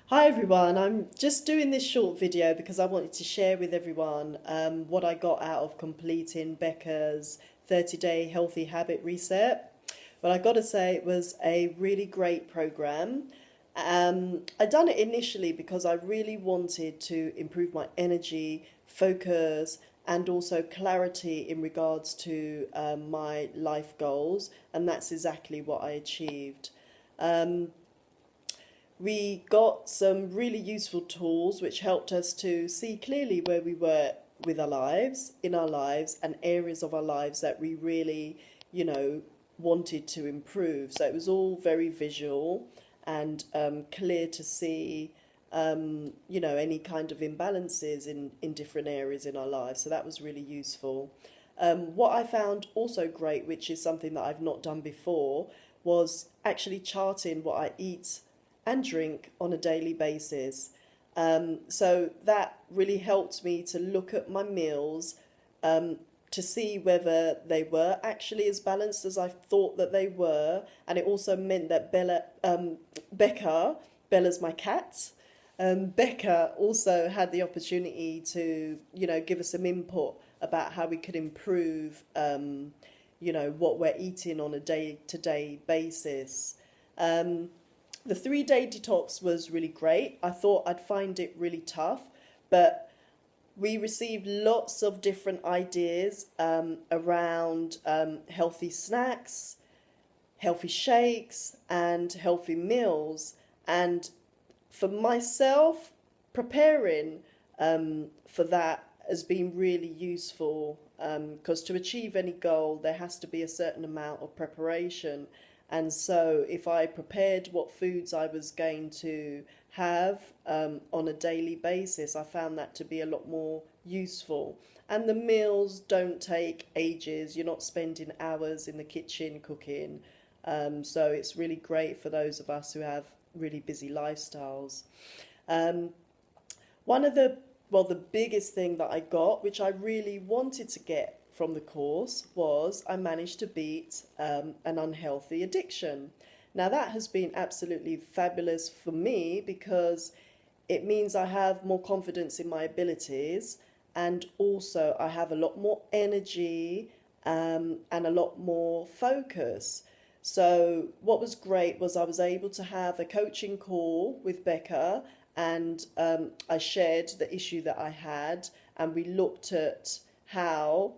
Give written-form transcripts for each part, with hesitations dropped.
Hi everyone, I'm just doing this short video because I wanted to share with everyone what I got out of completing Becca's 30-day healthy habit reset. But I got to say it was a really great program. I done it initially because I really wanted to improve my energy, focus, and also clarity in regards to my life goals, and that's exactly what I achieved. Um, we got some really useful tools which helped us to see clearly where we were with our lives, in our lives, and areas of our lives that we really, you know, wanted to improve. So it was all very visual and clear to see, any kind of imbalances in different areas in our lives. So that was really useful. What I found also great, which is something that I've not done before, was actually charting what I eat and drink on a daily basis. So that really helped me to look at my meals, to see whether they were actually as balanced as I thought that they were. And it also meant that Bella's my cat. Becca also had the opportunity to, give us some input about how we could improve, what we're eating on a day-to-day basis. Um, the 3 day detox was really great. I thought I'd find it really tough, but we received lots of different ideas around healthy snacks, healthy shakes, and healthy meals. And for myself, preparing for that has been really useful because to achieve any goal, there has to be a certain amount of preparation. And so, if I prepared what foods I was going to have on a daily basis, I found that to be a lot more useful. And the meals don't take ages, you're not spending hours in the kitchen cooking. So, it's really great for those of us who have really busy lifestyles. Um, one of the biggest thing that I got, which I really wanted to get from the course, was I managed to beat an unhealthy addiction. Now, that has been absolutely fabulous for me because it means I have more confidence in my abilities, and also I have a lot more energy and a lot more focus. So, what was great was I was able to have a coaching call with Becca, and I shared the issue that I had, and we looked at how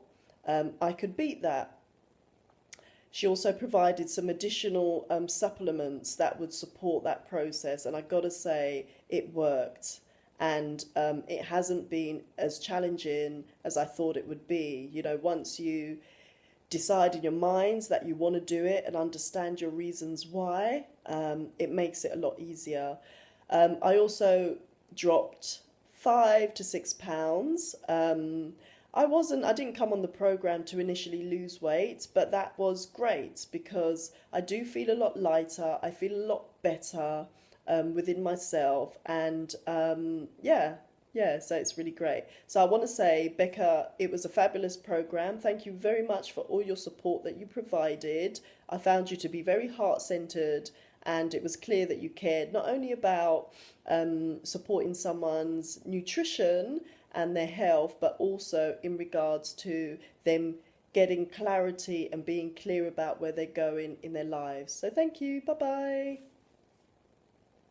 I could beat that. She also provided some additional supplements that would support that process, and I got to say, it worked. And it hasn't been as challenging as I thought it would be. Once you decide in your minds that you want to do it and understand your reasons why, it makes it a lot easier. I also dropped 5 to 6 pounds. I didn't come on the program to initially lose weight, but that was great because I do feel a lot lighter. I feel a lot better within myself, and yeah, so it's really great. So I want to say, Becca, it was a fabulous program. Thank you very much for all your support that you provided. I found you to be very heart-centered, and it was clear that you cared not only about supporting someone's nutrition and their health, but also in regards to them getting clarity and being clear about where they're going in their lives. So thank you. Bye bye.